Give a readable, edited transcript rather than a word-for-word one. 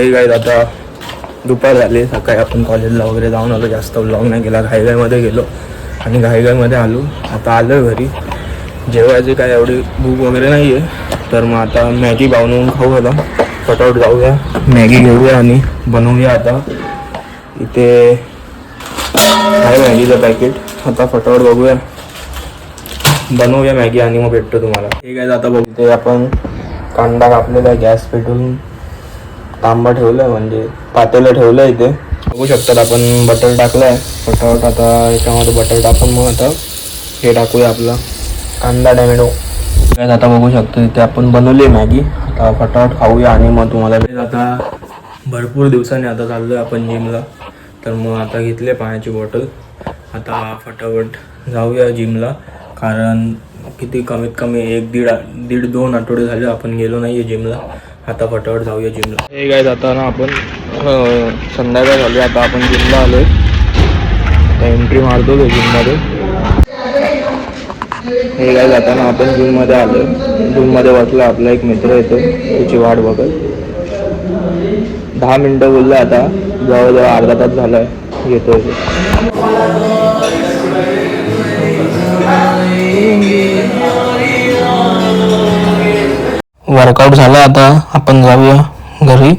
हे काय आता दुपार झाली. सकाळी आपण कॉलेजला वगैरे जाऊन आलो, जास्त व्लॉग नाही केला. घाईघाईमध्ये गेलो आणि घाईघाईमध्ये आलो. आता आलो घरी. जेवायची काय एवढी भूक वगैरे नाही आहे, तर मग आता मॅगी बनवून खाऊ. आता फटाफट जाऊया, मॅगी घेऊया आणि बनवूया. आता इथे आहे मॅगीचं पॅकेट. आता फटाफट बघूया, बनवूया मॅगी आणि मग भेटतो तुम्हाला. हे काय आता बघते आपण कांदा कापलेला, गॅस पेटवून तांबा ठेवला आहे, म्हणजे पातेलं ठेवलं आहे. इथे बघू शकतात आपण बटर टाकलं आहे. फटाफट आता याच्यामध्ये बटर टाकून मग आता हे टाकूया आपला कांदा टॅमॅटो. काय आता बघू शकतो इथे आपण बनवली आहे मॅगी. आता फटाफट खाऊया आणि मग तुम्हाला आता भरपूर दिवसांनी आता चाललो आहे आपण जिमला. तर मग आता घेतले पाण्याची बॉटल. आता फटाफट जाऊया जिमला, कारण किती कमीत कमी 1-1.5-2 आठवडे झाले आपण गेलो नाही आहे जिमला. आता फटाफट जाऊया जिमला. हे काय आता ना आपण संध्याकाळ झाली, आता आपण जिमला आलो आहे. आता एंट्री मारतो तो जिममध्ये. हे काय जाताना आपण जिममध्ये आलो. जिममध्ये बसला आपला एक मित्र येतो, त्याची वाट बघत. 10 मिनटं बोललं, आता जवळजवळ अर्धा तास झाला आहे येतो. वर्कआउट झाला, आता आपण जाऊया घरी.